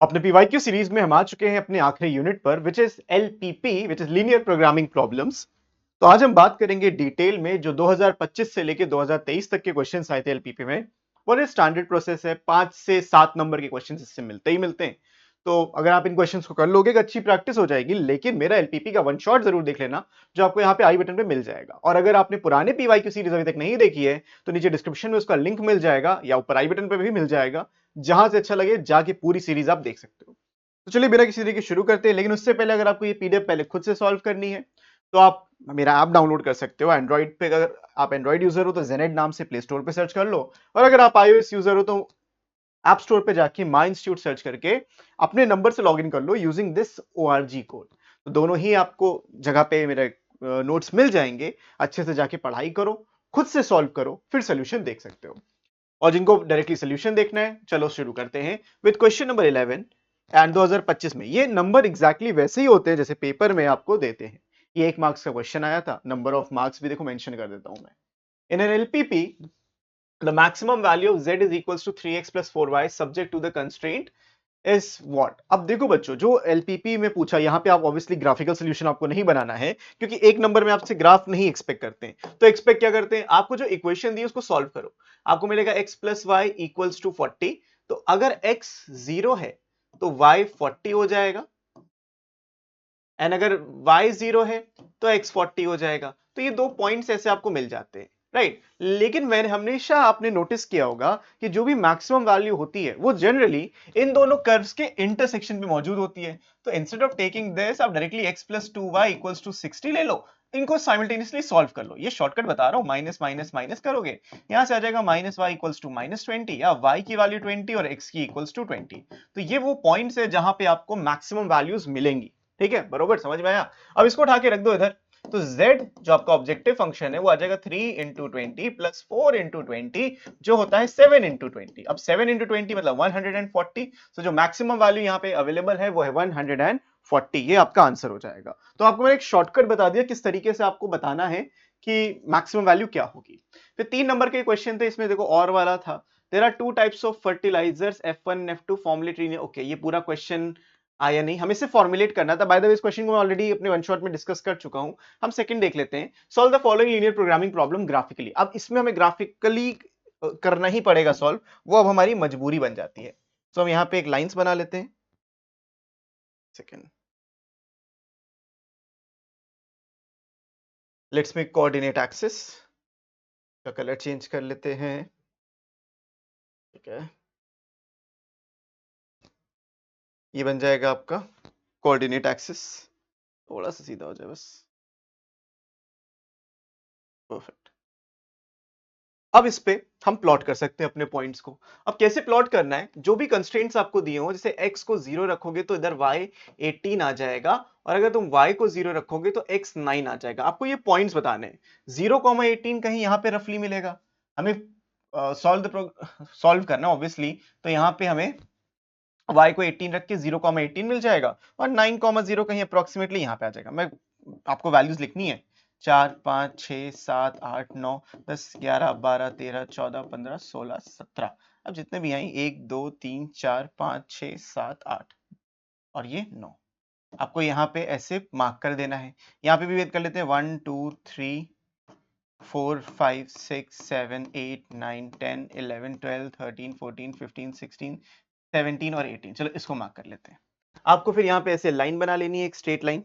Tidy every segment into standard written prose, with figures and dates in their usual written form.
अपने PYQ series में हम आ चुके हैं अपने आखिरी यूनिट पर, which is LPP, which is linear programming problems. तो आज हम बात करेंगे डिटेल में जो 2025 से लेकर 2023 तक के क्वेश्चंस आए थे एलपीपी में। और ये स्टैंडर्ड प्रोसेस है, 5 से 7 नंबर के क्वेश्चंस इससे मिलते ही मिलते हैं। तो अगर आप इन क्वेश्चंस को कर लोगे एक अच्छी प्रैक्टिस हो जाएगी। लेकिन मेरा एलपीपी का वन शॉट जरूर देख लेना, जो आपको यहाँ पे आई बटन पे मिल जाएगा। और अगर आपने पुराने पीवाईक्यू सीरीज अभी तक नहीं देखी है तो नीचे डिस्क्रिप्शन में उसका लिंक मिल जाएगा या ऊपर आई बटन पे भी मिल जाएगा। जहां से अच्छा लगे जाके पूरी सीरीज आप देख सकते हो। तो चलिए बिना किसी देरी के शुरू करते हैं। लेकिन उससे पहले अगर आपको ये पीडीएफ पहले खुद से सॉल्व करनी है तो आप मेरा ऐप डाउनलोड कर सकते हो एंड्रॉइड पे। अगर आप एंड्रॉइड यूजर हो तो जेनेड नाम से प्ले स्टोर पे सर्च कर लो। और अगर आप आईओएस यूजर हो तो ऐप स्टोर पे जाके माई इंस्टीट्यूट सर्च करके अपने नंबर से लॉगिन कर लो यूजिंग दिस ओआरजी कोड। तो दोनों ही आपको जगह पे मेरे नोट्स मिल जाएंगे। अच्छे से जाके पढ़ाई करो, खुद से सॉल्व करो, फिर सोल्यूशन देख सकते हो। और जिनको डायरेक्टली सोल्यूशन देखना है, चलो शुरू करते हैं विद क्वेश्चन नंबर 11 एंड 2025 में। ये नंबर एग्जैक्टली वैसे ही होते हैं जैसे पेपर में आपको देते हैं। ये 1 मार्क्स का क्वेश्चन आया था, नंबर ऑफ मार्क्स भी देखो मेंशन कर देता हूं मैं। In an LPP the maximum value of z is equals to 3x plus 4y subject to the constraint is what। अब देखो बच्चों, जो एलपीपी में पूछा, यहां पे आप ऑब्वियसली ग्राफिकल सोल्यूशन आपको नहीं बनाना है, क्योंकि एक नंबर में आपसे ग्राफ नहीं एक्सपेक्ट करते हैं। तो एक्सपेक्ट क्या करते हैं, आपको जो इक्वेशन दी है उसको सॉल्व करो। आपको मिलेगा x plus y equals to 40। तो अगर x 0 है तो y 40 हो जाएगा, एंड अगर y 0 है तो x 40 हो जाएगा। तो ये दो पॉइंट्स ऐसे आपको मिल जाते हैं, राइट। लेकिन मैंने हमेशा आपने नोटिस किया होगा कि जो भी मैक्सिमम वैल्यू होती है वो जनरली इन दोनों कर्व्स के इंटरसेक्शन पे मौजूद होती है। तो इंस्टेड ऑफ टेकिंग दिस, आप directly x plus 2y equals to 60 ले लो। इनको साइमल्टेनियसली सॉल्व कर लो। ये शॉर्टकट बता रहा हूं, माइनस माइनस माइनस करोगे, यहां से आ जाएगा minus y equals to minus 20, या y की वैल्यू 20 और x की इक्वल्स टू 20। तो ये वो पॉइंट्स है जहां पे आपको मैक्सिमम वैल्यूज मिलेंगी। ठीक है, बरोबर समझ में आया। अब इसको उठा के रख दो इधर। तो z जो आपका ऑब्जेक्टिव फंक्शन है वो आ जाएगा 3 इंटू 20 प्लस 4 इंटू 20, जो होता है 7 इंटू 20। अब 7 इंटू 20 मतलब 140। तो जो मैक्सिमम वैल्यू यहाँ पे अवेलेबल है वो है 140। ये आपका आंसर हो जाएगा। तो आपको मैंने एक शॉर्टकट बता दिया किस तरीके से आपको बताना है कि मैक्सिमम वैल्यू क्या होगी। फिर 3 नंबर के क्वेश्चन थे, इसमें देखो और वाला था। There are two types of fertilisers F1 and F2 formulate linear. Okay, ये पूरा क्वेश्चन आया नहीं, हमें सिर्फ फॉर्मुलेट करना था। बाय द वे इस क्वेश्चन को मैं ऑलरेडी अपने वन शॉट में डिस्कस कर चुका हूं। हम सेकंड देख लेते हैं। Solve the following linear programming problem graphically. अब इसमें हमें ग्राफिकली करना ही पड़ेगा सॉल्व, वो अब हमारी मजबूरी बन जाती है। तो हम यहाँ पे एक लाइंस बना लेते हैं। Second, let's make coordinate axis का कलर चेंज कर लेते हैं। ठीक है, ये बन जाएगा आपका कोऑर्डिनेट एक्सिस। थोड़ा सा सीधा हो जाए बस, परफेक्ट। अब इस पे हम प्लॉट कर सकते हैं अपने पॉइंट्स को। अब कैसे प्लॉट करना है, जो भी कंस्ट्रेंट्स आपको दिए हो, जैसे x को 0 रखोगे तो इधर y 18 आ जाएगा, और अगर तुम y को 0 रखोगे तो x 9 आ जाएगा। आपको ये पॉइंट्स बताने हैं। 0,18 कहीं यहाँ पे रफली मिलेगा हमें। सॉल्व करना ऑब्वियसली, तो यहाँ पे हमें y को 18 रख के 0,18 मिल जाएगा, और 9,0 कहीं अप्रोक्सीमेटली यहाँ पे आ जाएगा। मैं आपको वैल्यूज लिखनी है, 4 5 6 7 8 9 10 11 12 13 14 15 16 17। अब जितने भी आई 1 2 3 4 5 6 7 8 और ये 9, आपको यहाँ पे ऐसे मार्क कर देना है। यहाँ पे भी वेट कर लेते हैं, 1 2 3 4 5 6 7 8 9 10 11 12 13 14 15 16 17 और 18। चलो इसको मार्क कर लेते हैं। आपको फिर यहाँ पे ऐसे लाइन बना लेनी है, एक स्ट्रेट लाइन।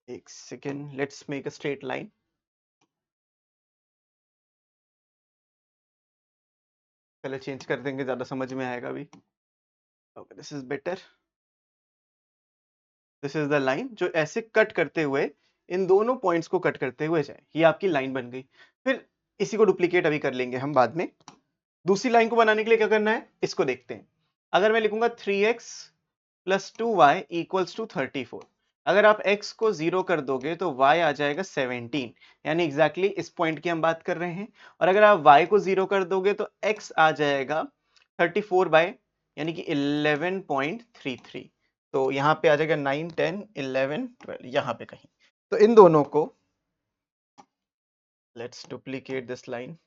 एक second, let's make a straight line. Colour change कर देंगे, ज्यादा समझ में आएगा अभी। Okay, this is better. This is the line जो ऐसे कट करते हुए इन दोनों पॉइंट्स को कट करते हुए जाए। ये आपकी लाइन बन गई। फिर इसी को डुप्लीकेट अभी कर लेंगे हम बाद में। दूसरी लाइन को बनाने के लिए क्या करना है, इसको देखते हैं। अगर मैं लिखूंगा 3x plus 2y equals to 34, अगर आप x को 0 कर दोगे तो y आ जाएगा 17, यानी एग्जैक्टली इस पॉइंट की हम बात कर रहे हैं। और अगर आप y को 0 कर दोगे तो x आ जाएगा 34 बाय, यानी कि 11.33। तो यहाँ पे आ जाएगा 9 10 11 12, यहाँ पे कहीं। तो इन दोनों को let's duplicate this line.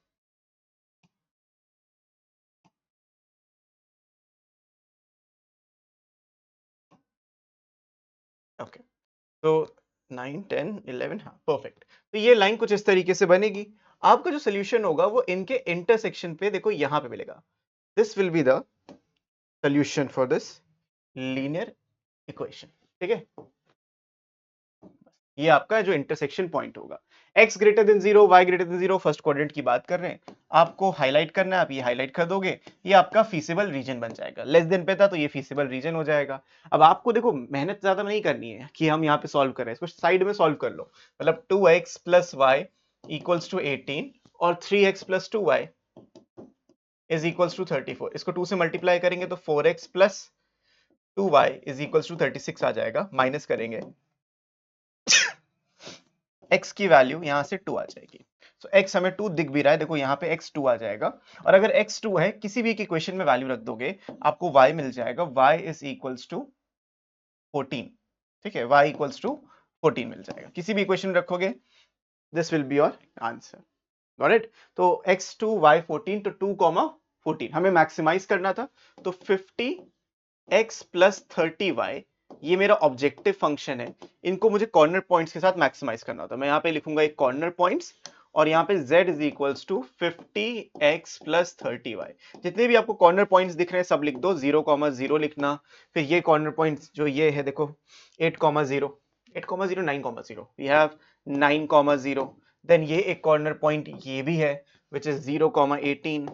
Okay, तो 9 10 11, हाँ परफेक्ट। तो ये लाइन कुछ इस तरीके से बनेगी। आपका जो सोल्यूशन होगा वो इनके इंटरसेक्शन पे देखो यहां पे मिलेगा। This will be the solution for this linear equation. ठीक है, ये आपका जो इंटरसेक्शन पॉइंट होगा। x greater than 0, y greater than 0, first quadrant की बात कर रहे हैं। आपको हाईलाइट करना है, आप ये हाईलाइट कर दोगे, ये आपका फीसिबल रीजन बन जाएगा। लेस देन पे था तो ये फीसिबल रीजन हो जाएगा। अब आपको देखो मेहनत ज्यादा नहीं करनी है कि हम यहाँ पे सॉल्व करें, इसको साइड में सॉल्व कर लो। मतलब 2x plus y equals to 18 और 3x plus 2y is equals to 34। इसको 2 से मल्टीप्लाई करेंगे तो 4x plus 2y is equals to 36 आ जाएगा। माइनस करेंगे x की वैल्यू यहां से 2 आ जाएगी। सो x हमें 2 दिख भी रहा है, देखो यहां पे x 2 आ जाएगा। और अगर x 2 है, किसी भी इक्वेशन में वैल्यू रख दोगे, आपको y मिल जाएगा, y इज इक्वल्स टू 14। ठीक है, y इक्वल्स टू 14 मिल जाएगा, किसी भी इक्वेशन में रखोगे। This will be your answer. Got it? तो x2 y14 तो 2 14 हमें मैक्सिमाइज करना था, तो 50x प्लस 30y ये मेरा ऑब्जेक्टिव फंक्शन है। इनको मुझे कॉर्नर पॉइंट्स के साथ मैक्सिमाइज करना होता है। मैं यहाँ पे लिखूंगा एक कॉर्नर पॉइंट्स और यहाँ पे z is equals to 50x plus 30y। जितने भी आपको कॉर्नर पॉइंट्स दिख रहे हैं सब लिख दो, 0,0 लिखना। फिर ये कॉर्नर पॉइंट्स जो ये है देखो 8,0 8,0 9,0 वी हैव 9,0। देन ये एक कॉर्नर पॉइंट ये भी है विच इज 0,18।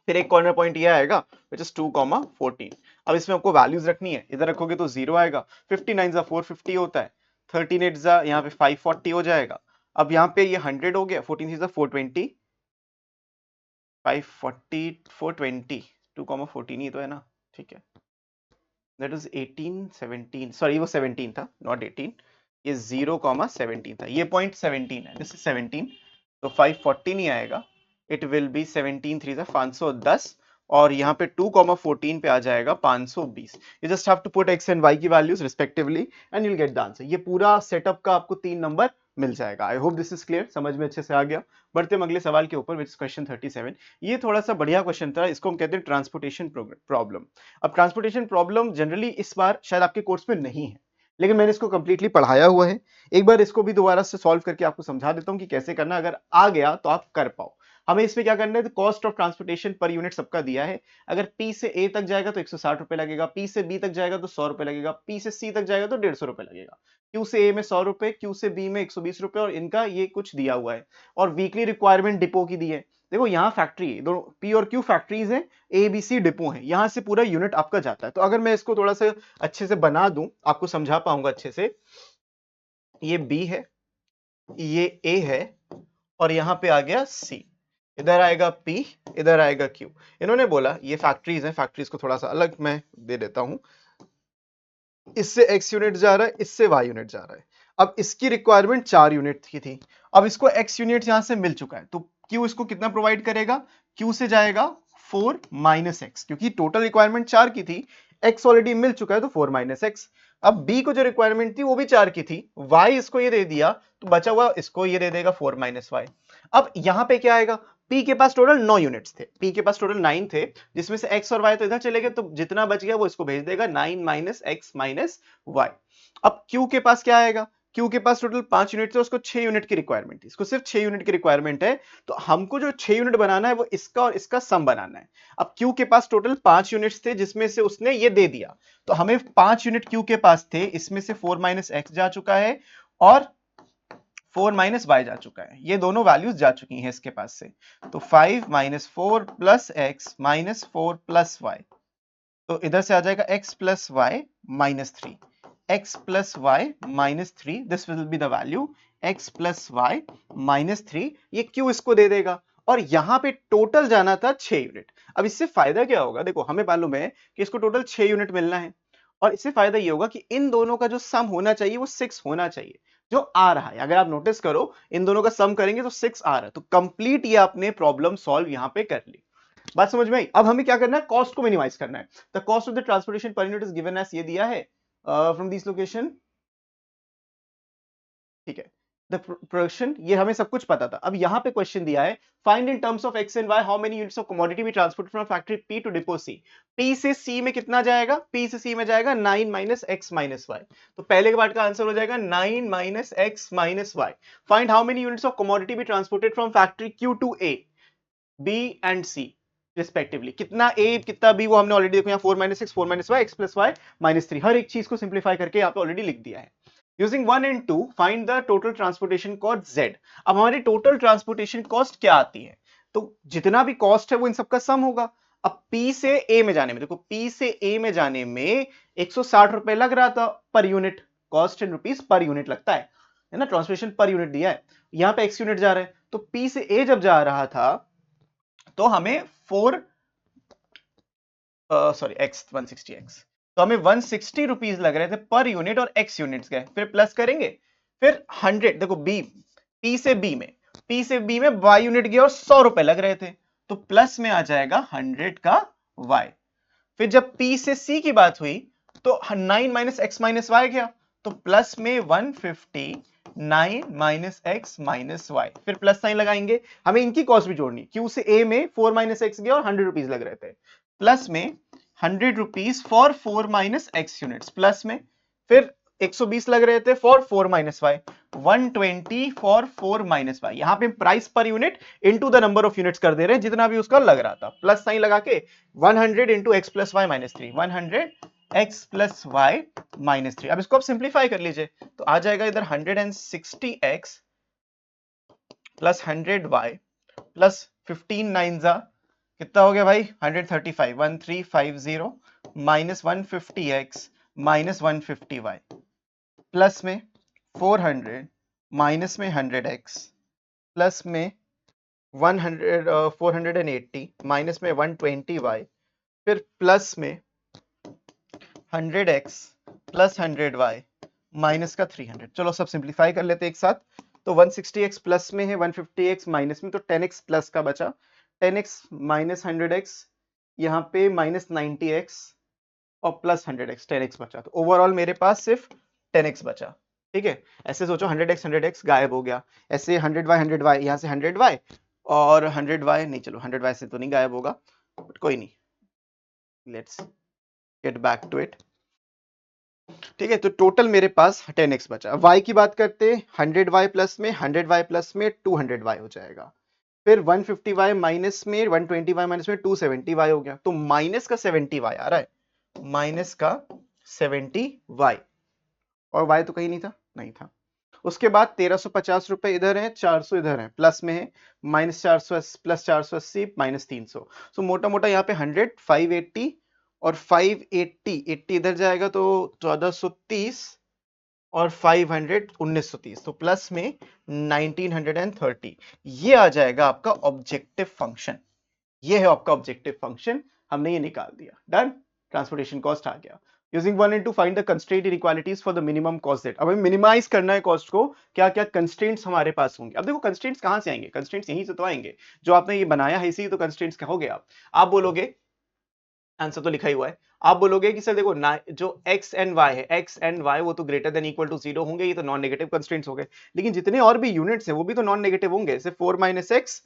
फिर एक कॉर्नर पॉइंट ये आएगा विच इज 2,14। अब इसमें आपको वैल्यूज रखनी है, इधर रखोगे तो 0 आएगा। 59 जा 450 होता है, 13 जा यहाँ पे 540 हो जाएगा। अब यहाँ पे ये 100 हो गया, 14 जा 420, 540 420, 2,14 ही तो है ना। ठीक है, दैट इज 18 17, सॉरी वो 17 था नॉट 18, ये 0,17 था, ये पॉइंट 17 है, दिस इज 17। तो 540 नहीं आएगा, इट विल बी 17 3 510 और यहाँ पे 2,14 पे आ जाएगा 520। You just have to put x and y की values respectively and you will get the answer. ये पूरा सेटअप का आपको 3 नंबर मिल जाएगा। I hope this is clear, समझ में अच्छे से आ गया। बढ़ते हम अगले सवाल के ऊपर विच इज क्वेश्चन 37। ये थोड़ा सा बढ़िया क्वेश्चन था, इसको हम कहते हैं ट्रांसपोर्टेशन प्रॉब्लम। अब ट्रांसपोर्टेशन प्रॉब्लम जनरली इस बार शायद आपके कोर्स में नहीं है, लेकिन मैंने इसको कंप्लीटली पढ़ाया हुआ है। एक बार इसको भी दोबारा से सॉल्व करके आपको समझा देता हूं कि कैसे करना, अगर आ गया तो आप कर पाओ। हमें इसमें क्या करना है, तो cost of transportation per unit सबका दिया है। अगर P से A तक जाएगा तो 160 रुपए लगेगा, P से B तक जाएगा तो 100 रुपए लगेगा, P से C तक जाएगा तो 150 रुपए लगेगा, Q से A में 100 रुपए, Q से B में 120 रुपए और इनका ये कुछ दिया हुआ है। और वीकली रिक्वायरमेंट डिपो की दी है। देखो यहाँ फैक्ट्री है, दोनों P और Q फैक्ट्रीज हैं, A B C डिपो है, यहां से पूरा यूनिट आपका जाता है। तो अगर मैं इसको थोड़ा सा अच्छे से बना दूं, आपको समझा पाऊंगा अच्छे से। ये B है, ये A है और यहां पे आ गया C, इधर आएगा P, इधर आएगा Q। इन्होंने बोला ये फैक्ट्रीज हैं, फैक्ट्रीज को थोड़ा सा अलग मैं दे देता हूं। इससे x यूनिट जा रहा है, इससे y यूनिट जा रहा है। अब इसकी रिक्वायरमेंट 4 यूनिट की थी, अब इसको x यूनिट यहां से मिल चुका है, तो Q इसको कितना प्रोवाइड करेगा, Q से जाएगा 4 माइनस एक्स, क्योंकि टोटल रिक्वायरमेंट 4 की थी, x ऑलरेडी मिल चुका है तो 4 माइनस एक्स। अब B को जो रिक्वायरमेंट थी वो भी 4 की थी, y इसको ये दे दिया तो बचा हुआ इसको ये दे देगा 4 माइनस वाई। अब यहां पे क्या आएगा, P के पास टोटल 9 यूनिट्स थे, P के पास टोटल 9 थे, जिसमें से x और y तो इधर चले गए, तो जितना बच गया वो इसको भेज देगा 9 माइनस एक्स माइनस वाई। अब Q के पास क्या आएगा, Q के पास टोटल 5 यूनिट थे, उसको 6 यूनिट की रिक्वायरमेंट थी, इसको सिर्फ 6 यूनिट की रिक्वायरमेंट है। तो हमको जो 6 यूनिट बनाना है वो इसका और इसका सम बनाना है। अब Q के पास टोटल 5 यूनिट्स थे, जिसमें से उसने ये दे दिया, तो हमें 5 यूनिट Q के पास थे, इसमें से 4 माइनस एक्स जा चुका है और 4 माइनस वाई जा चुका है, ये दोनों वैल्यूज जा चुकी हैं इसके पास से। तो 5 minus 4 plus x minus 4 plus y, तो इधर से आ जाएगा x plus y minus 3, x plus y minus 3, this will be the value x plus y minus 3। ये Q इसको दे देगा और यहां पे टोटल जाना था 6 यूनिट। अब इससे फायदा क्या होगा, देखो हमें मालूम है कि इसको टोटल 6 यूनिट मिलना है, और इससे फायदा ये होगा कि इन दोनों का जो सम होना चाहिए वो 6 होना चाहिए, जो आ रहा है। अगर आप नोटिस करो इन दोनों का सम करेंगे तो 6 आ रहा है, तो कंप्लीट ये आपने प्रॉब्लम सॉल्व यहां पे कर ली। बात समझ में आई? अब हमें क्या करना है, कॉस्ट को मिनिमाइज करना है। The cost of the transportation per unit is given as, ये दिया है फ्रॉम दिस लोकेशन। ठीक है, द प्रोडक्शन, ये हमें सब कुछ पता था। अब यहाँ पे क्वेश्चन दिया है find in terms of x and y how many units of commodity be transported from factory P to depot C. P से सी में कितना जाएगा? पी से सी में जाएगा 9 माइनस एक्स माइनस वाई। तो पहले के पार्ट का आंसर हो जाएगा 9 minus x minus y. Find how many units of commodity be transported from factory Q to A B and C respectively. कितना ए कितना बी वो हमने ऑलरेडी देखो यहाँ 4 minus x 4 minus y x plus y minus 3, हर एक चीज को सिंप्लीफाई करके यहाँ पे ऑलरेडी लिख दिया है। Using 1 and 2 find the total transportation cost Z। अब हमारी टोटल ट्रांसपोर्टेशन कॉस्ट क्या आती है? तो जितना भी कॉस्ट है वो इन सबका सम होगा। अब P से A में जाने में, देखो P से A में जाने में 160 रुपए लग रहा था per unit, cost in rupees per unit लगता है ना, ट्रांसपोर्टेशन पर यूनिट दिया है। यहाँ पे x यूनिट जा रहा है, तो P से A जब जा रहा था तो हमें 4 सॉरी x 160x, तो हमें 160 रुपीज लग रहे थे पर यूनिट और x यूनिट्स गए, फिर प्लस करेंगे, फिर 100, देखो बी P से B में, P से B में y यूनिट गया और 100 रुपए लग रहे थे, तो प्लस में आ जाएगा 100 का y। फिर जब P से C की बात हुई तो 9 माइनस एक्स माइनस वाई गया, तो प्लस में 150 9 माइनस एक्स माइनस वाई, फिर प्लस साइन लगाएंगे, हमें इनकी कॉस्ट भी जोड़नी। Q से A में 4 माइनस एक्स गया और 100 रुपीज लग रहे थे, प्लस में 100 rupees for 4 minus x units, plus में फिर 120 लग रहे थे for 4 minus y, 120 for 4 minus y. यहां पे price per unit into the number of units कर दे रहे हैं जितना भी उसका लग रहा था, प्लस साइन लगा के 100 into x plus y minus 3, 100 x plus y minus 3। अब इसको आप सिंप्लीफाई कर लीजिए तो आ जाएगा इधर 160 एक्स प्लस 100 वाई प्लस 15 9 जा कितना हो गया भाई 135, 1350 minus 150x minus 150y plus में 400 माइनस में 100x प्लस में 480 माइनस में 120y फिर प्लस में 100x प्लस 100y माइनस का 300। चलो सब सिंप्लीफाई कर लेते एक साथ, तो 160x प्लस में है 150x माइनस में, तो 10x प्लस का बचा 10x माइनस 100x, यहाँ पे माइनस 90x और प्लस 100x, 10x बचा, तो ओवरऑल मेरे पास सिर्फ 10x बचा। ठीक है, ऐसे सोचो 100x गायब हो गया, ऐसे 100y यहाँ से 100y और 100y नहीं, चलो 100y से तो नहीं गायब होगा बट कोई नहीं, let's get back to it. ठीक है, तो टोटल मेरे पास 10x बचा। y की बात करते 100y प्लस में 100y प्लस में 200y हो जाएगा, फिर 150y माइनस में 120y माइनस में 270y हो गया, तो माइनस का 70y आ रहा है, माइनस का 70y, और y तो कहीं नहीं था, नहीं था। उसके बाद 1350 रुपए इधर है, 400 इधर है, प्लस में है माइनस 400 प्लस 480 माइनस 300, सो मोटा मोटा यहाँ पे 100 580 और 580 80 इधर जाएगा तो 1430 और 500 1930, तो प्लस में 1930, ये आ जाएगा आपका ऑब्जेक्टिव फंक्शन। ये है आपका ऑब्जेक्टिव फंक्शन, हमने ये निकाल दिया, डन। ट्रांसपोर्टेशन कॉस्ट आ गया। Using 1 and 2 find the constraint inequalities for the minimum cost Z। अब हमें मिनिमाइज करना है कॉस्ट को, क्या क्या कंस्ट्रेंट्स हमारे पास होंगे। अब देखो कंस्ट्रेंट्स कहां से आएंगे, कंस्ट्रेंट्स यहीं से तो आएंगे, जो आपने ये बनाया है इसी तो कंस्ट्रेंट्स कहोगे आप बोलोगे, आंसर तो लिखा ही हुआ है, आप बोलोगे कि सर देखो ना जो x एंड y है, x एंड y वो तो ग्रेटर देन इक्वल टू 0 होंगे, ये तो नॉन नेगेटिव कंस्ट्रेंट्स हो गए, लेकिन जितने और भी यूनिट्स हैं वो भी तो नॉन नेगेटिव होंगे, जैसे 4 माइनस एक्स,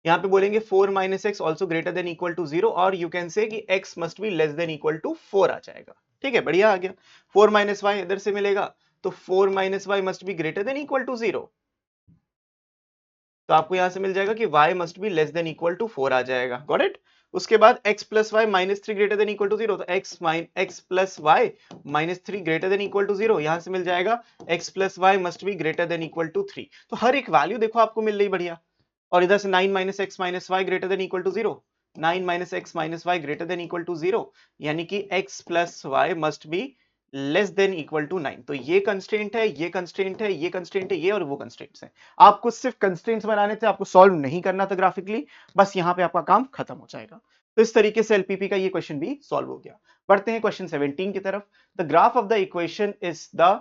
यहाँ पे बोलेंगे 4 minus x also greater than equal to 0, और यू कैन से कि x must be less than equal to 4 आ जाएगा। ठीक है, बढ़िया आ गया। 4 माइनस वाई इधर से मिलेगा, तो 4 minus y must be greater than equal to 0, तो आपको यहां से मिल जाएगा कि y must be less than equal to 4 आ जाएगा, गॉट इट। उसके बाद x plus y minus 3 greater than equal to 0, तो x plus y minus 3 greater than equal to 0, यहां से मिल जाएगा x plus y must be greater than equal to 3, तो हर एक वैल्यू देखो आपको मिल रही बढ़िया। और इधर से 9 minus x minus y greater than equal to 0, 9 minus x minus y greater than equal to 0, यानी कि x plus y must be less than equal to 9, तो ये कंस्ट्रेंट है, ये कंस्ट्रेंट है, ये कंस्ट्रेंट है, ये और वो कंस्ट्रेंट्स हैं। आपको सिर्फ कंस्ट्रेंट्स बनाने थे, आपको सॉल्व नहीं करना था ग्राफिकली, बस यहां पे आपका काम खत्म हो जाएगा। तो इस तरीके से एलपीपी का ये क्वेश्चन भी सॉल्व हो गया। बढ़ते हैं क्वेश्चन 17 की तरफ। The graph of the equation is the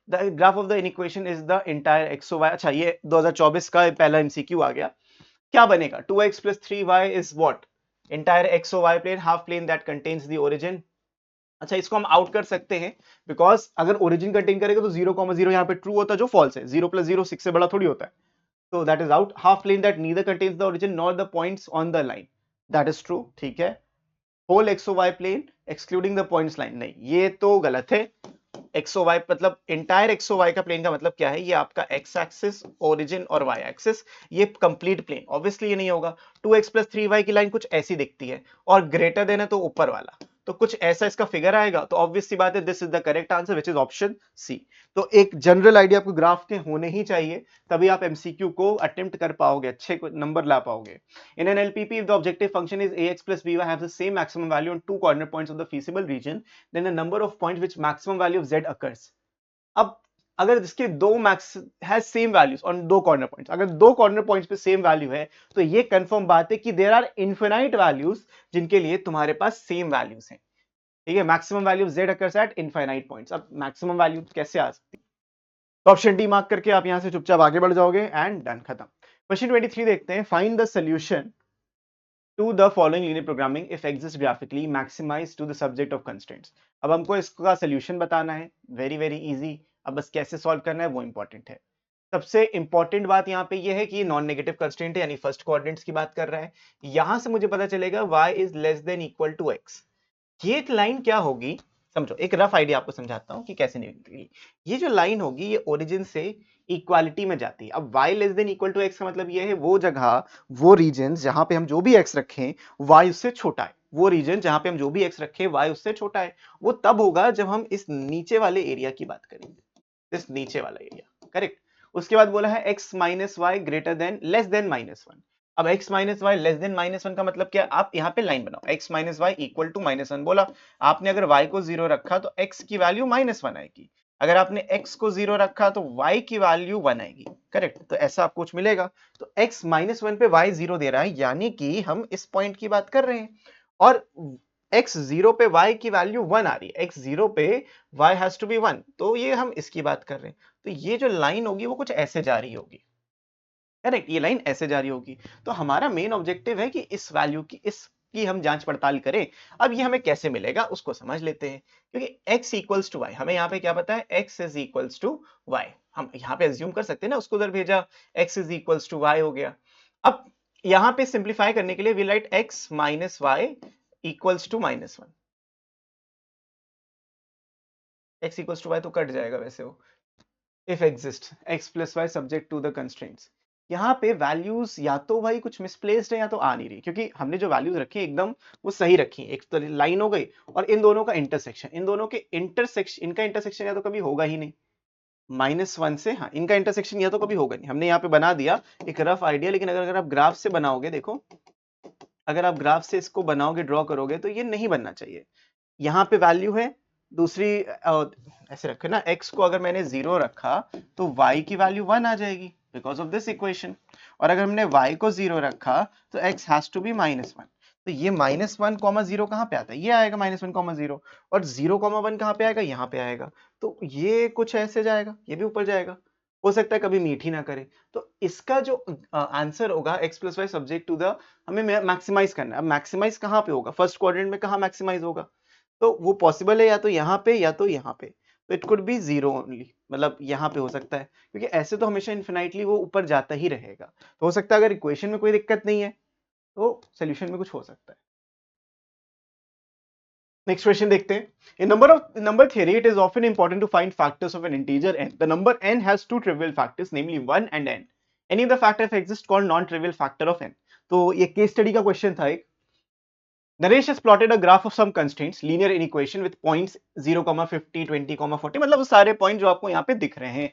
graph of the equation is the entire x y. अच्छा, ये 2024 का पहला एमसीक्यू आ गया। क्या बनेगा, 2x plus 3y is what? Entire x or y plane, half plane that contains the origin. अच्छा, इसको हम आउट कर सकते हैं, बिकॉज अगर ओरिजिन कंटेन करेगा तो 0,0 यहाँ पे ट्रू होता है जो फॉल्स है, 0 + 0 6 से बड़ा थोड़ी होता है, so that is out. Half plane that neither contains the origin nor the points on the line, that is true. ठीक है. Whole xy plane excluding the points line, नहीं, ये तो गलत है. एक्स ओ वाई मतलब इंटायर एक्स ओ Y का plane का मतलब क्या है, ये आपका एक्स एक्सिस, ओरिजिन और वाई एक्सिस, ये कंप्लीट प्लेन, ऑब्वियसली ये नहीं होगा. 2x + 3y की लाइन कुछ ऐसी दिखती है और ग्रेटर देन है तो ऊपर वाला, तो कुछ ऐसा इसका फिगर आएगा, तो ऑब्वियस सी बात है this is the correct answer which is option C. तो एक जनरल आइडिया आपको ग्राफ के होने ही चाहिए, तभी आप एमसीक्यू को अटेम्प्ट कर पाओगे, अच्छे नंबर ला पाओगे. In an LPP, if the objective function is ax plus by have the same maximum value on two corner points of the feasible region, then the number of points which maximum value of z occurs. अब अगर इसके दो max है same values on दो corner points, अगर दो corner points पे same value है तो ये कंफर्म बात है कि देयर आर इनफिनाइट वैल्यूज जिनके लिए तुम्हारे पास सेम वैल्यूज हैं. ठीक है, maximum value of z occurs at infinite points. अब मैक्सिमम वैल्यू कैसे आ सकती है, तो ऑप्शन डी मार्क करके आप यहां से चुपचाप आगे बढ़ जाओगे एंड डन, खत्म. क्वेश्चन 23 देखते हैं. Find the solution to the following linear programming if exists graphically maximize to the subject of constraints. अब हमको इसका सोल्यूशन बताना है, वेरी वेरी इजी. अब बस कैसे सॉल्व करना है वो इंपॉर्टेंट है. सबसे इंपॉर्टेंट बात यहाँ पे ये है कि नॉन नेगेटिव कंस्ट्रेंट है, यानी फर्स्ट कोऑर्डिनेट्स की बात कर रहा है. यहां से मुझे पता चलेगा y is less than equal to x. ये एक लाइन क्या होगी, समझो, एक रफ आइडिया आपको समझाता हूं कि कैसे निकलेगी. ये जो लाइन होगी ये ओरिजिन से इक्वालिटी में जाती है. अब y less than equal to x का मतलब ये है वो जगह, वो रीजन जहां पे हम जो भी x रखें y उससे छोटा है, वो रीजन जहां पे हम जो भी x रखें y उससे छोटा है, वो तब होगा जब हम इस नीचे वाले एरिया की बात करेंगे, इस नीचे वाला एरिया, करेक्ट. उसके बाद बोला है x minus y greater than less than -1. अब x minus y less than -1 का मतलब क्या, आप यहाँ पे लाइन बनाओ, x minus y equal to -1 बोला, आपने अगर y को 0 रखा तो x की वैल्यू -1 आएगी, अगर आपने x को 0 रखा तो y की वैल्यू 1 आएगी, करेक्ट. तो ऐसा आपको कुछ मिलेगा. तो x -1 पे y 0 दे रहा है, यानी कि हम इस पॉइंट की बात कर रहे हैं, और x 0 पे y की वैल्यू 1 आ रही है, x 0 पे y हैज टू बी 1, तो ये हम इसकी बात कर रहे हैं. तो ये जो लाइन होगी वो कुछ ऐसे जा रही होगी, करेक्ट, ये लाइन ऐसे जा रही होगी. तो हमारा मेन ऑब्जेक्टिव है कि इस वैल्यू की, इसकी हम जांच पड़ताल करें. अब ये हमें कैसे मिलेगा उसको समझ लेते हैं, क्योंकि x इक्वल्स टू वाई, हमें यहाँ पे क्या पता है, x is equals to y, हम यहाँ पे एज्यूम कर सकते हैं ना, उसको उधर भेजा, x is equals to y हो गया. अब यहाँ पे सिंप्लीफाई करने के लिए we write x minus y equals to -1. x equals to y तो कट जाएगा वैसे वो, if exist x plus y subject to the constraints. यहाँ पे वैल्यूज या तो भाई कुछ मिसप्लेस्ड है या तो आ नहीं रही, क्योंकि हमने जो वैल्यूज रखी है एकदम वो सही रखी है. एक तो लाइन हो गई और इन दोनों का इंटरसेक्शन, इन दोनों के इंटरसेक्शन, इनका इंटरसेक्शन या तो कभी होगा ही नहीं, -1 से, हाँ, इनका इंटरसेक्शन या तो कभी होगा नहीं. हमने यहाँ पे बना दिया एक रफ आइडिया, लेकिन अगर आप ग्राफ से बनाओगे, देखो, अगर आप ग्राफ से इसको बनाओगे, ड्रॉ करोगे, तो ये नहीं बनना चाहिए. यहाँ पे वैल्यू है, दूसरी ऐसे रखे ना, x को अगर मैंने 0 रखा तो y की वैल्यू 1 आ जाएगी बिकॉज ऑफ दिस इक्वेशन, और अगर हमने y को 0 रखा तो x हैज टू बी -1. तो ये -1,0 कहाँ पे आता है, ये आएगा -1,0, और 0,1 कहाँ पे आएगा, यहाँ पे आएगा. तो ये कुछ ऐसे जाएगा, ये भी ऊपर जाएगा, हो सकता है कभी मीट ही ना करे. तो इसका जो आंसर होगा x plus y subject to the, हमें मैक्सिमाइज करना है. अब मैक्सिमाइज कहाँ पे होगा, फर्स्ट क्वाड्रेंट में कहाँ मैक्सिमाइज होगा, तो वो पॉसिबल है या तो यहाँ पे या तो यहाँ पे. तो इट कुड बी 0 ओनली, मतलब यहाँ पे हो सकता है, क्योंकि ऐसे तो हमेशा इन्फिनाइटली वो ऊपर जाता ही रहेगा. तो हो सकता है अगर इक्वेशन में कोई दिक्कत नहीं है तो सोल्यूशन में कुछ हो सकता है. नेक्स्ट क्वेश्चन देखते हैं. In number theory it is often important to find factors of an integer n. The number n has two trivial factors, namely 1 and n. Any of the factor exist called non trivial factor of n. तो ये case study का question था एक. Naresh has plotted a graph of some constraints, linear in equation with points 0, 50, 20, 40, मतलब वो सारे point जो आपको यहाँ पे दिख रहे हैं,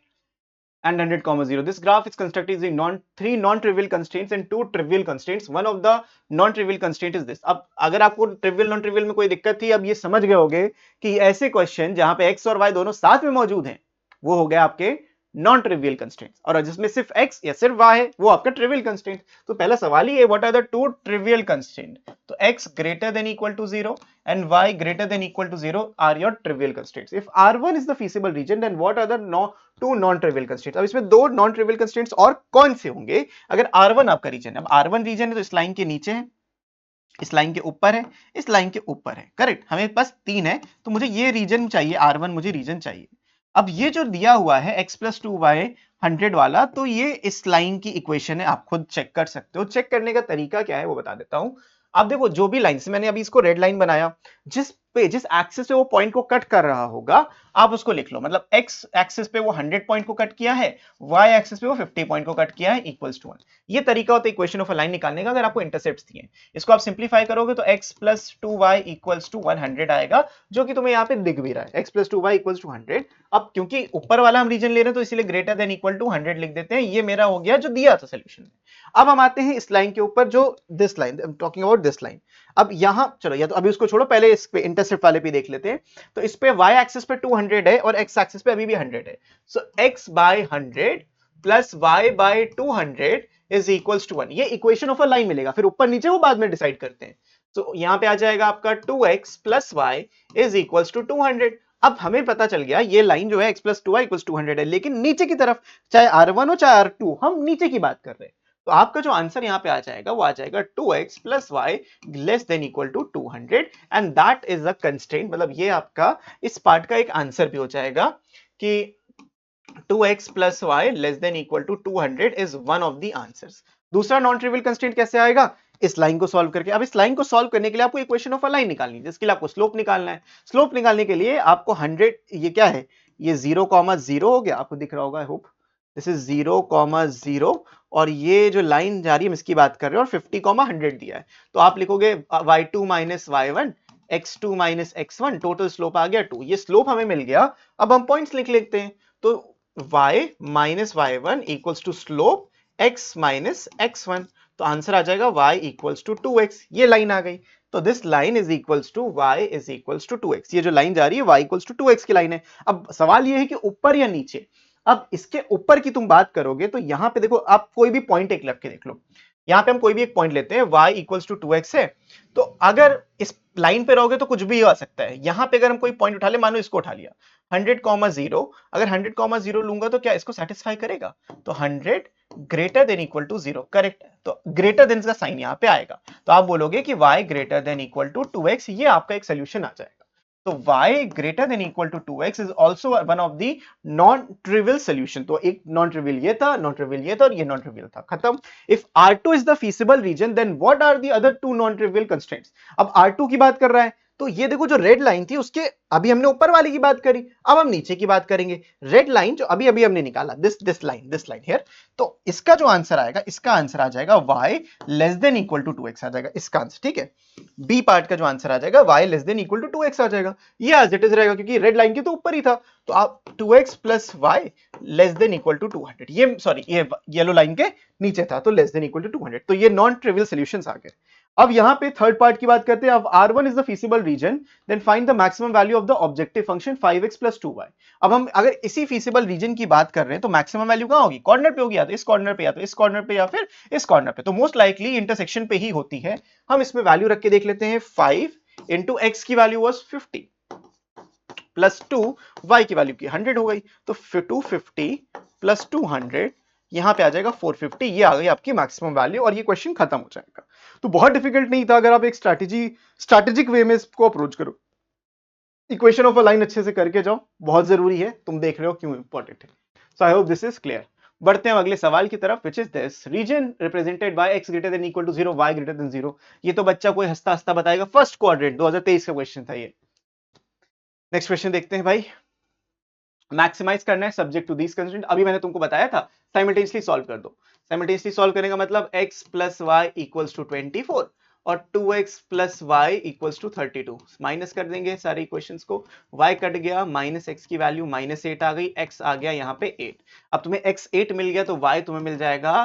and 100, 0. This graph is constructed using three non-trivial constraints and two trivial constraints. One of the non-trivial constraint is this. अब अगर आपको trivial non-trivial में कोई दिक्कत थी, अब ये समझ गए होगे कि ऐसे क्वेश्चन जहां पे x और y दोनों साथ में मौजूद हैं, वो हो गया आपके नॉन ट्रिवियल कंस्ट्रेंट्स, और जिसमें सिर्फ x या सिर्फ y है वो आपका ट्रिवियल कंस्ट्रेंट. तो पहला सवाल ही है, what are the two trivial constraint. तो x greater than equal to 0 and y greater than equal to 0 are your trivial constraints. If R1 is the feasible region, then what are the two non-trivial constraints? अब इसमें दो non-trivial constraints और कौन से होंगे अगर R1 आपका reason है. अब R1 रीजन है तो इस लाइन के नीचे है, इस लाइन के ऊपर है, इस लाइन के ऊपर है, करेक्ट। हमें पास 3 है, तो मुझे ये रीजन चाहिए, R1 मुझे रीजन चाहिए। अब ये जो दिया हुआ है x प्लस 2y 100 वाला, तो ये इस लाइन की इक्वेशन है, आप खुद चेक कर सकते हो। चेक करने का तरीका क्या है वो बता देता हूं। आप देखो, जो भी लाइन से मैंने अभी इसको रेड लाइन बनाया, जिस एक्सिस पे वो पॉइंट को कट कर रहा होगा, आप उसको लिख लो। मतलब x एक्सिस पे वो 100 पॉइंट को कट किया है, y एक्सिस पे वो 50 पॉइंट को कट किया है, इक्वल्स टू 1। ये तरीका होता है इक्वेशन ऑफ अ लाइन निकालने का, अगर आपको इंटरसेप्ट्स दिए। इसको आप सिंप्लीफाई करोगे तो x plus 2y equals to 100 आएगा, जो कि तुम्हें यहाँ पे दिख भी रहा है, x plus 2y equals to 100। अब क्योंकि ऊपर वाला हम रीजन ले रहे हैं, तो इसीलिए ग्रेटर देन इक्वल टू 100 लिख देते हैं। ये मेरा हो गया जो दिया था सोल्यूशन में। अब हम आते हैं इस लाइन के ऊपर, जो this line, I am talking about this line. अब यहां चलो, या तो अभी उसको छोड़ो, पहले इस पे इंटरसेप्ट वाले पे देख लेते हैं। तो इस पे y एक्सिस पे 200 है और x एक्सिस पे अभी भी 100 है। So x by 100 plus y by 200 is equals to 1। ये इक्वेशन ऑफ अ लाइन मिलेगा, फिर ऊपर नीचे वो बाद में डिसाइड करते हैं। तो यहां पे आ जाएगा आपका 2x plus y is equals to 200। अब हमें पता चल गया ये लाइन जो है x प्लस 2y इक्वल्स 200 है, लेकिन नीचे की तरफ चाहे R1 हो चाहे R2, हम नीचे की बात कर रहे हैं। तो आपका जो आंसर यहाँ पे आ जाएगा वो आ जाएगा 2x plus y less than equal to 200, and that is a constraint. मतलब ये आपका इस पार्ट का एक आंसर भी हो जाएगा कि 2x plus y less than equal to 200 is one of the answers. दूसरा नॉन ट्रिवियल कंस्ट्रेंट कैसे आएगा, इस लाइन को सॉल्व करके। अब इस लाइन को सॉल्व करने के लिए आपको इक्वेशन ऑफ अ लाइन निकालनी है, जिसके लिए आपको स्लोप निकालना है। स्लोप निकालने के लिए आपको 100, ये क्या है, ये 0,0 हो गया, आपको दिख रहा होगा, आई होप दिस इज 0,0, और ये जो लाइन जा रही है हम इसकी बात कर रहे हैं, और 50,100 दिया है। तो आप लिखोगे y2 minus y1 x2 minus x1, total slope आ गया 2। ये स्लोप हमें मिल गया। अब हम पॉइंट्स लिख लेते हैं। तो y minus y1 equals to slope x minus x1। तो आंसर आ जाएगा y इक्वल्स टू 2x। ये लाइन आ गई। तो this line is equals to y is equals to 2x। ये जो लाइन जा रही है y इक्वल्स टू 2x की लाइन है। अब सवाल ये है कि ऊपर या नीचे। अब इसके ऊपर की तुम बात करोगे तो यहां पे देखो, आप कोई भी पॉइंट एक लग के देख लो। यहां पे हम कोई भी एक पॉइंट लेते हैं, y इक्वल्स टू 2x है। तो अगर इस लाइन पे रहोगे तो कुछ भी आ सकता है। यहां पे अगर हम कोई पॉइंट उठा ले, मानो इसको उठा लिया 100,0, अगर 100,0 लूंगा तो क्या इसको सेटिस्फाई करेगा? तो 100 greater than equal to 0, correct. तो ग्रेटर देन का साइन यहां पे आएगा, तो आप बोलोगे कि y greater than equal to 2x। ये आपका एक सोल्यूशन आ जाएगा। तो y greater than equal to 2x is also one of the non trivial solution. तो एक नॉन ट्रिवियल ये था, नॉन ट्रिवियल ये था, और ये नॉन ट्रिवियल था, खत्म। If R2 is the feasible region, then what are the other two non trivial constraints? अब R2 की बात कर रहा है, तो ये देखो जो रेड लाइन थी उसके, अभी हमने ऊपर वाली की बात करी, अब हम नीचे की बात करेंगे। रेड लाइन जो अभी अभी हमने निकाला, दिस लाइन हियर, तो इसका जो आंसर आएगा, इसका आंसर आ जाएगा y less than equal to 2x आ जाएगा इसका आंसर, ठीक है। बी पार्ट का जो आंसर आ जाएगा y less than equal to 2x आ जाएगा। ये एज इट इज रहेगा, क्योंकि रेड लाइन के तो ऊपर ही था। तो आप 2x plus y less than equal to 200, ये सॉरी ये येलो लाइन के नीचे था, तो लेस देन इक्वल टू 200। तो ये नॉन ट्रिवियल सॉल्यूशंस आ गए। अब यहां पे थर्ड पार्ट की बात करते हैं। अब R1 is the feasible region, then find the maximum value of the objective function 5x plus 2y। अब हम अगर इसी फीसिबल रीजन की बात कर रहे हैं, तो मैक्सिमम वैल्यू कहां होगी? कॉर्नर पे होगी, या तो इस कॉर्नर पे, या तो इस कॉर्नर पे, या फिर इस कॉर्नर पे। तो मोस्ट लाइकली इंटरसेक्शन पे ही होती है। हम इसमें वैल्यू रख के देख लेते हैं। 5 इंटू एक्स की वैल्यू वॉज 50 प्लस 2 y की वैल्यू की 100 हो गई। तो 250 प्लस 200 यहां पे आ जाएगा 450। ये आ गई आपकी मैक्सिमम वैल्यू, और ये क्वेश्चन खत्म हो जाएगा। तो बहुत डिफिकल्ट नहीं था, अगर आप एक स्ट्रैटेजिक वे में इसको अप्रोच करो। इक्वेशन ऑफ अ लाइन अच्छे से करके जाओ, बहुत जरूरी है। तुम देख रहे हो क्यों इंपॉर्टेंट है। So I hope this is clear. बढ़ते हैं अगले सवाल की तरफ, which is this region represented by x greater than equal to 0 y greater than 0। ये तो बच्चा कोई हंसता हंसता बताएगा, फर्स्ट क्वाड्रेंट 2023 का क्वेश्चन था ये। नेक्स्ट क्वेश्चन देखते हैं भाई। मैक्सिमाइज करना है सब्जेक्ट टू दिस कंस्ट्रेंट। अभी मैंने तुमको बताया था साइमल्टेनियसली सॉल्व कर दो। साइमल्टेनियसली सॉल्व करने का मतलब x plus y equals to 24 और 2x plus y equals to 32। Minus कर देंगे सारे इक्वेशंस को, y कट गया, माइनस x की वैल्यू माइनस 8 आ गई, x आ गया यहाँ पे 8। अब तुम्हें x 8 मिल गया, तो y तुम्हें मिल जाएगा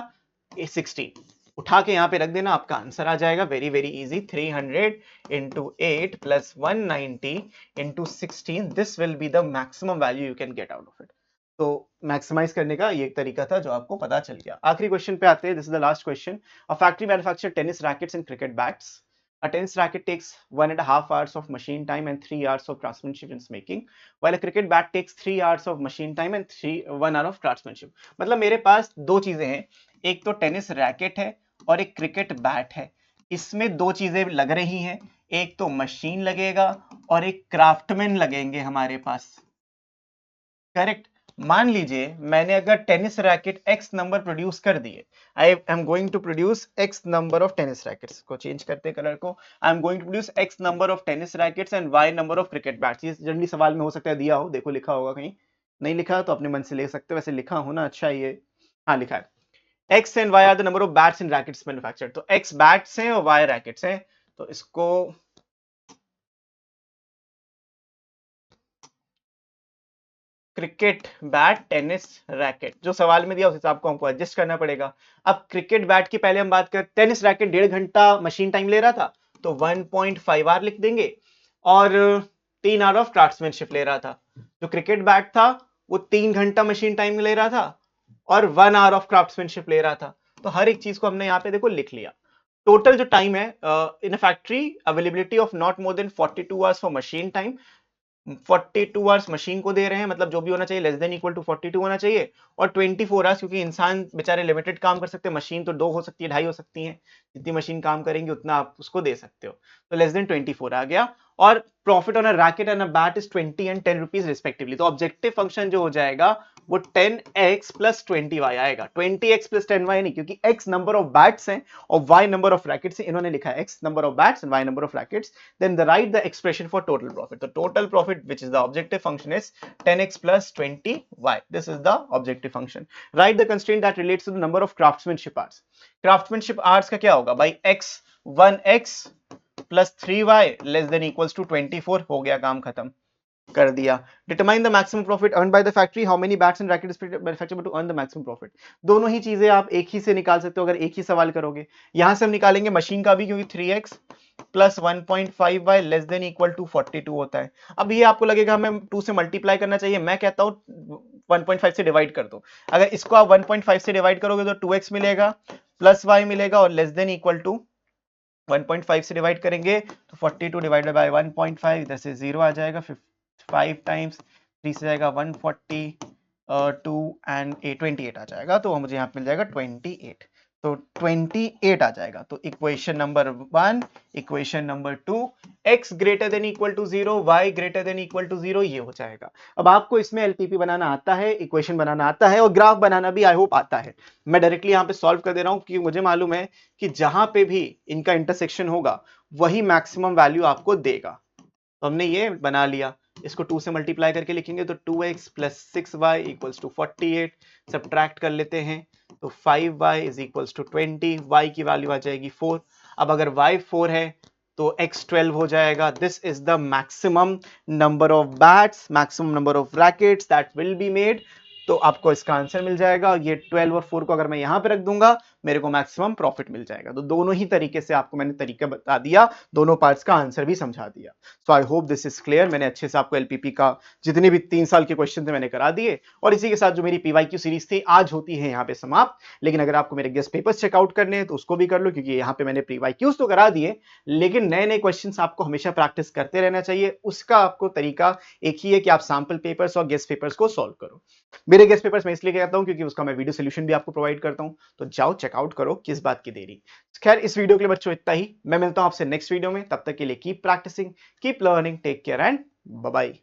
16। उठा के यहाँ पे रख देना, आपका आंसर आ जाएगा। Very very easy, 300 into 8 plus 190 into 16, this will be the maximum value you can get out of it। तो मैक्सिमाइज करने का ये एक तरीका था जो आपको पता चल गया। आखिरी क्वेश्चन पे आते हैं। This is the last question. A factory manufacture tennis rackets and cricket bats. A tennis racket takes 1.5 hours of machine time and 3 hours of craftsmanship in making, while a cricket bat takes 3 hours of machine time and 1 hour of craftsmanship। मतलब मेरे पास दो चीजें हैं, एक तो tennis racket है और एक क्रिकेट बैट है। इसमें दो चीजें लग रही हैं, एक तो मशीन लगेगा और एक क्राफ्टमैन लगेंगे हमारे पास, करेक्ट। मान लीजिए मैंने अगर tennis racket x number produce कर दिए, I am going to produce x number of tennis rackets, को चेंज करते कलर को, I am going to produce x number of tennis rackets and y number of cricket bats. ये generally सवाल में हो सकता है दिया हो, देखो लिखा होगा कहीं, नहीं लिखा तो अपने मन से ले सकते हो, वैसे लिखा होना अच्छा ये, हाँ लिखा है, x and y are the number of bats in rackets manufactured, तो एक्स बैट्स हैं और वाई रैकेट्स हैं, तो इसको क्रिकेट बैट टेनिस रैकेट, जो सवाल में दिया उस हिसाब को हमको एडजस्ट करना पड़ेगा। अब क्रिकेट बैट की पहले हम बात कर, टेनिस रैकेट 1.5 घंटा मशीन टाइम ले रहा था, तो 1.5 आवर लिख देंगे, और 3 आवर ऑफ क्राफ्ट्समैनशिप ले रहा था। जो क्रिकेट बैट था वो 3 घंटा मशीन टाइम ले रहा था और 1 आवर ऑफ क्राफ्ट्समैनशिप ले रहा था, तो हर एक चीज को हमने यहाँ पे देखो लिख लिया। टोटल जो टाइम है in a factory, availability of not more than 42 hours for machine time, 42 hours machine को दे रहे हैं, मतलब जो भी होना चाहिए लेस देन इक्वल टू 42 होना चाहिए, और 24 आवर्स, क्योंकि इंसान बेचारे लिमिटेड काम कर सकते हैं, मशीन तो 2 हो सकती है, 2.5 हो सकती है, जितनी मशीन काम करेंगे उतना आप उसको दे सकते हो, तो लेस देन 24 आ गया। और profit on a racket and a bat is 20 and 10 rupees respectively, तो ऑब्जेक्टिव फंक्शन जो हो जाएगा वो 10x प्लस 20y आएगा, 20x प्लस 10y नहीं, क्योंकि x नंबर ऑफ बैट्स हैं और y नंबर ऑफ रैकेट्स हैं, इन्होंने लिखा है x number of bats and y number of rackets, then the write the expression for total profit. The total profit, which is the objective function, is 10x plus 20y. This is the objective function. Write the constraint that relates to the number of craftsmanship hours. Craftsmanship hours का क्या होगा भाई, x 1x plus 3y less than equals to 24, हो गया काम खत्म कर दिया। Determine the maximum profit earn by the factory, how many bats and rackets manufactured to earn the maximum profit. दोनों ही चीजें आप एक ही से निकाल सकते हो अगर एक ही सवाल करोगे। यहां से हम निकालेंगे मशीन का भी, क्योंकि 3x plus 1.5y less than equal to 42 होता है। अब ये आपको लगेगा हमें 2 से मल्टीप्लाई करना चाहिए, मैं कहता हूं 1.5 से डिवाइड कर दो। अगर इसको आप 1.5 से डिवाइड करोगे तो 2x मिलेगा प्लस y मिलेगा और लेस देन इक्वल टू 1.5 से डिवाइड करेंगे तो 42 डिवाइडेड बाय 1.5, इधर से 0 आ जाएगा, 5 टाइम्स 3 से जाएगा 140, 2 एंड 28 आ जाएगा, तो मुझे यहाँ पे मिल जाएगा 28, तो 28 आ जाएगा। तो equation number 1, equation number 2, x greater than equal to 0, y greater than equal to 0, ये हो जाएगा। अब आपको इसमें एलपीपी बनाना आता है, इक्वेशन बनाना आता है और ग्राफ बनाना भी आई होप आता है। मैं डायरेक्टली यहाँ पे सॉल्व कर दे रहा हूँ क्योंकि मुझे मालूम है कि जहां पे भी इनका इंटरसेक्शन होगा वही मैक्सिमम वैल्यू आपको देगा। तो हमने ये बना लिया, इसको 2 से मल्टीप्लाई करके लिखेंगे तो 2x plus 6y equals to 48, subtract कर लेते हैं तो 5y is equals to 20, y की वैल्यू आ जाएगी 4। अब अगर y 4 है तो x 12 हो जाएगा। This is the maximum number of bats, maximum number of rackets that will be made, तो आपको इसका आंसर मिल जाएगा। ये 12 और 4 को अगर मैं यहां पे रख दूंगा मेरे को मैक्सिमम प्रॉफिट मिल जाएगा। तो दोनों ही तरीके से आपको मैंने तरीका बता दिया, दोनों पार्ट्स का आंसर भी समझा दिया। So I hope this is clear. मैंने अच्छे से आपको एलपीपी का जितने भी 3 साल के क्वेश्चन थे मैंने करा दिए, और इसी के साथ जो मेरी पीवाईक्यू सीरीज थी आज होती है यहाँ पे समाप्त। लेकिन अगर आपको मेरे गेस्ट पेपर्स चेकआउट करने हैं तो उसको भी कर लो, क्योंकि यहाँ पे मैंने पीवाईक्यूज तो करा दिए, लेकिन नए नए क्वेश्चन आपको हमेशा प्रैक्टिस करते रहना चाहिए। उसका आपको तरीका एक ही है कि आप सैंपल पेपर्स और गेस्ट पेपर्स को सॉल्व करो। मेरे गेस्ट पेपर्स मैं इसलिए कहता हूं क्योंकि उसका मैं वीडियो सोल्यूशन भी आपको प्रोवाइड करता हूं, तो जाओ चेकआउट करो, किस बात की देरी। खैर इस वीडियो के लिए बच्चों इतना ही, मैं मिलता हूं आपसे नेक्स्ट वीडियो में, तब तक के लिए keep practising, keep learning, take care and bye bye.